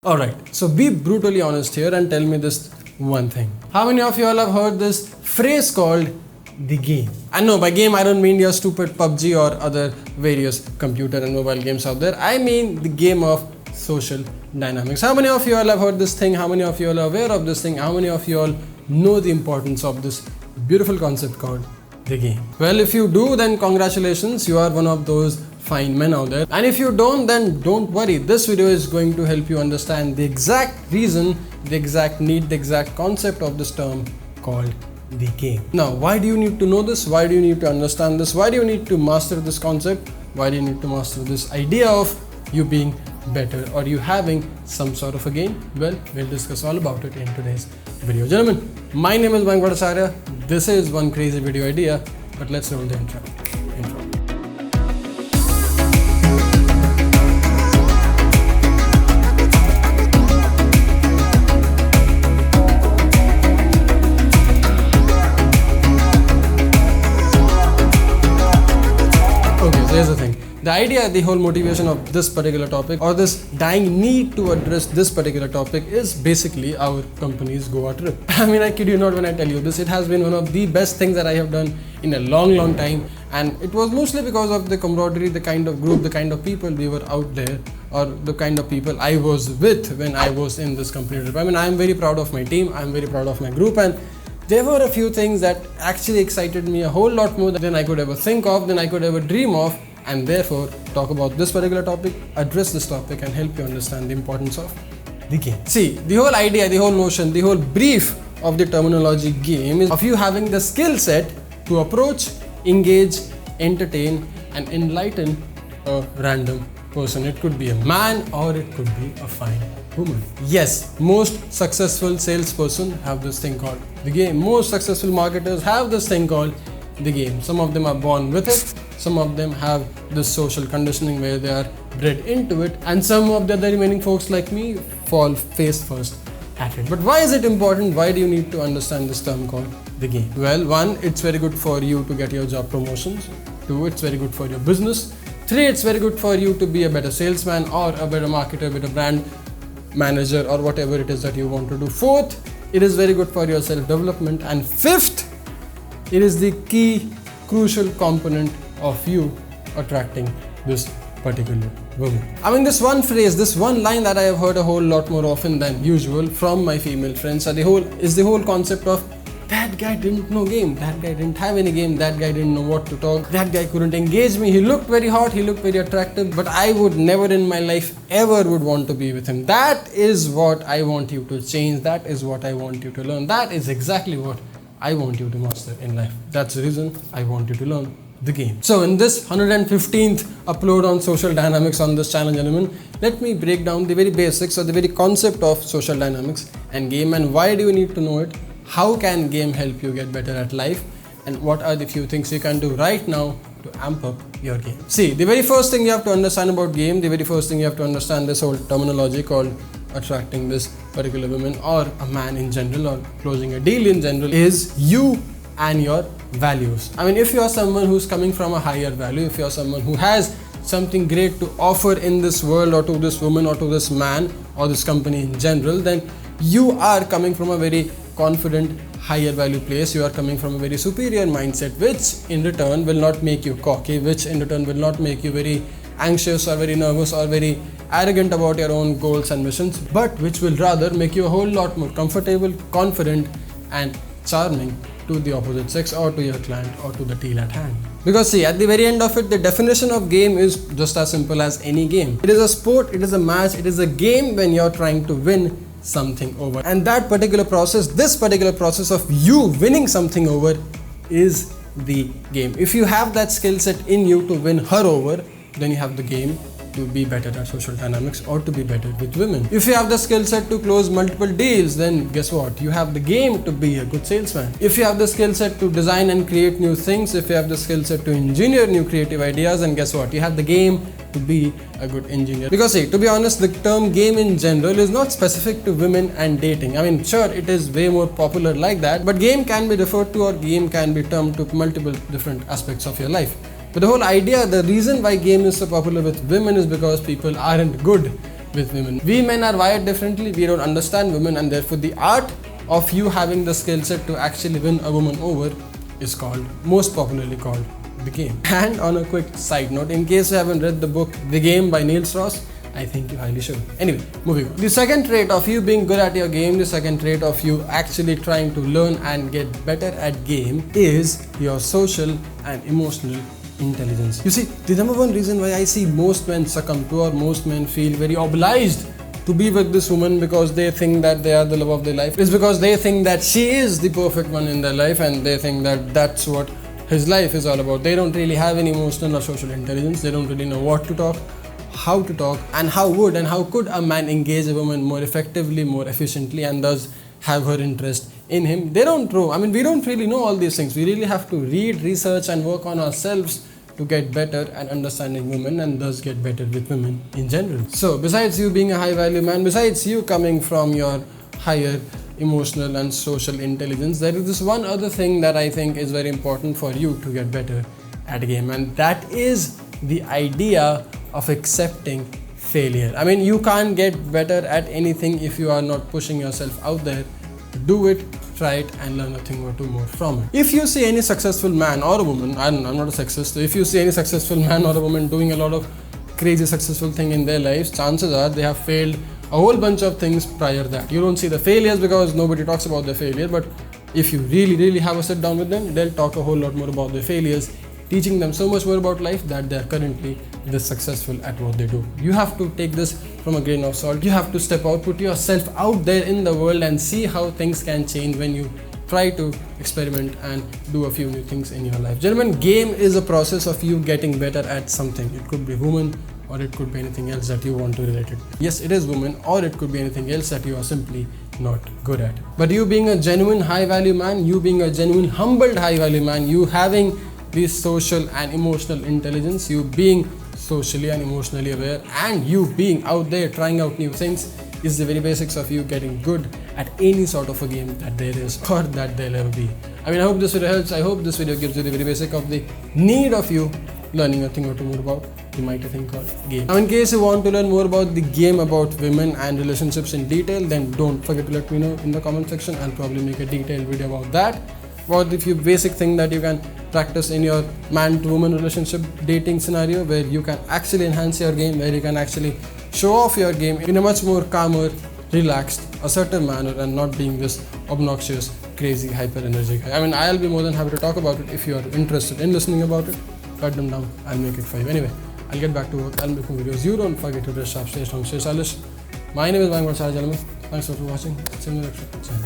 Alright, so be brutally honest here and tell me this one thing. How many of you all have heard this phrase called the game? And no, by game I don't mean your stupid PUBG or other various computer and mobile games out there. I mean the game of social dynamics. How many of you all have heard this thing? How many of you all are aware of this thing? How many of you all know the importance of this beautiful concept called the game? Well, if you do, then congratulations, you are one of those fine men out there. And if you don't, then don't worry. This video is going to help you understand the exact reason, the exact need, the exact concept of this term called the game. Now, why do you need to know this? Why do you need to understand this? Why do you need to master this concept? Why do you need to master this idea of you being better or you having some sort of a game? Well, we'll discuss all about it in today's video. Gentlemen, my name is Mayank Bhattacharya. This is one crazy video idea, but let's roll the intro. Here's the thing. The idea, the whole motivation of this particular topic or this dying need to address this particular topic is basically our company's Goa trip. I mean, I kid you not when I tell you this. It has been one of the best things that I have done in a long time, and it was mostly because of the camaraderie, the kind of group, the kind of people we were out there, or the kind of people I was with when I was in this company trip. I mean, I am very proud of my team. I am very proud of my group, and there were a few things that actually excited me a whole lot more than I could ever think of, than I could ever dream of, and therefore talk about this particular topic, address this topic and help you understand the importance of the game. See, the whole idea, the whole notion, the whole brief of the terminology game is of you having the skill set to approach, engage, entertain and enlighten a random person. It could be a man or it could be a fine woman. Yes, most successful salesperson have this thing called the game. Most successful marketers have this thing called the game. Some of them are born with it. Some of them have this social conditioning where they are bred into it, and some of the other remaining folks like me fall face first at it. But why is it important? Why do you need to understand this term called the game? Well, one, it's very good for you to get your job promotions. Two, it's very good for your business. Three, it's very good for you to be a better salesman or a better marketer, better brand manager or whatever it is that you want to do. Fourth, it is very good for your self-development. And fifth, it is the key crucial component of you attracting this particular woman. I mean, this one phrase, this one line that I have heard a whole lot more often than usual from my female friends is the whole concept of that guy didn't know game, that guy didn't have any game, that guy didn't know what to talk, that guy couldn't engage me, he looked very hot, he looked very attractive, but I would never in my life ever would want to be with him. That is what I want you to change, that is what I want you to learn, that is exactly what I want you to master in life. That's the reason I want you to learn the game. So in this 115th upload on social dynamics on this channel, gentlemen, let me break down the very basics or the very concept of social dynamics and game, and why do you need to know it, how can game help you get better at life, and what are the few things you can do right now to amp up your game. See, the very first thing you have to understand about game, the very first thing you have to understand this whole terminology called attracting this particular woman or a man in general or closing a deal in general is you and your values. I mean, if you are someone who's coming from a higher value, if you are someone who has something great to offer in this world or to this woman or to this man or this company in general, then you are coming from a very confident, higher value place. You are coming from a very superior mindset, which in return will not make you cocky, which in return will not make you very anxious or very nervous or very arrogant about your own goals and missions, but which will rather make you a whole lot more comfortable, confident and charming to the opposite sex or to your client or to the deal at hand. Because see, at the very end of it, the definition of game is just as simple as any game. It is a sport, it is a match, it is a game when you're trying to win something over. And that particular process, this particular process of you winning something over is the game. If you have that skill set in you to win her over, then you have the game to be better at social dynamics or to be better with women. If you have the skill set to close multiple deals, then guess what? You have the game to be a good salesman. If you have the skill set to design and create new things, if you have the skill set to engineer new creative ideas, then guess what? You have the game to be a good engineer. Because see, to be honest, the term game in general is not specific to women and dating. I mean, sure, it is way more popular like that, but game can be referred to or game can be termed to multiple different aspects of your life. But the whole idea, the reason why game is so popular with women is because people aren't good with women. We men are wired differently, we don't understand women, and therefore the art of you having the skill set to actually win a woman over is called, most popularly called, the game. And on a quick side note, in case you haven't read the book The Game by Neil Strauss, I think you highly should. Anyway, moving on. The second trait of you being good at your game, the second trait of you actually trying to learn and get better at game is your social and emotional intelligence. You see, the number one reason why I see most men succumb to, or most men feel very obliged to be with this woman because they think that they are the love of their life, is because they think that she is the perfect one in their life, and they think that that's what his life is all about. They don't really have any emotional or social intelligence. They don't really know what to talk, how to talk, and how could a man engage a woman more effectively, more efficiently, and thus have her interest in him. They don't know. I mean, we don't really know all these things. We really have to read, research, and work on ourselves to get better at understanding women, and thus get better with women in general. So besides you being a high value man, besides you coming from your higher emotional and social intelligence, there is this one other thing that I think is very important for you to get better at a game, and that is the idea of accepting failure. I mean, you can't get better at anything if you are not pushing yourself out there. Do it, try it, and learn a thing or two more from it. If you see any successful man or a woman, I'm not a sexist, so if you see any successful man or a woman doing a lot of crazy successful thing in their lives, chances are they have failed a whole bunch of things prior to that. You don't see the failures because nobody talks about their failure, but if you really have a sit down with them, they'll talk a whole lot more about their failures, teaching them so much more about life that they are currently this successful at what they do. You have to take this from a grain of salt. You have to step out, put yourself out there in the world, and see how things can change when you try to experiment and do a few new things in your life. Gentlemen, game is a process of you getting better at something. It could be woman, or it could be anything else that you want to relate it. Yes, it is woman, or it could be anything else that you are simply not good at. But you being a genuine high value man, you being a genuine humbled high value man, you having this social and emotional intelligence, you being socially and emotionally aware, and you being out there trying out new things is the very basics of you getting good at any sort of a game that there is or that there'll ever be. I mean, I hope this video helps. I hope this video gives you the very basic of the need of you learning a thing or two more about the mighty thing called game. Now, in case you want to learn more about the game, about women and relationships in detail, then don't forget to let me know in the comment section. I'll probably make a detailed video about that. About the few basic things that you can practice in your man-to-woman relationship dating scenario, where you can actually enhance your game, where you can actually show off your game in a much more calmer, relaxed, assertive manner, and not being this obnoxious, crazy, hyper-energetic. I mean, I'll be more than happy to talk about it if you are interested in listening about it. Cut them down, I'll make it for you. Anyway, I'll get back to work, I'll make more videos. You don't forget to dress sharp, stay strong, stay stylish. My name is Mayank Bhattacharya, gentlemen. Thanks for watching. See you in the next one.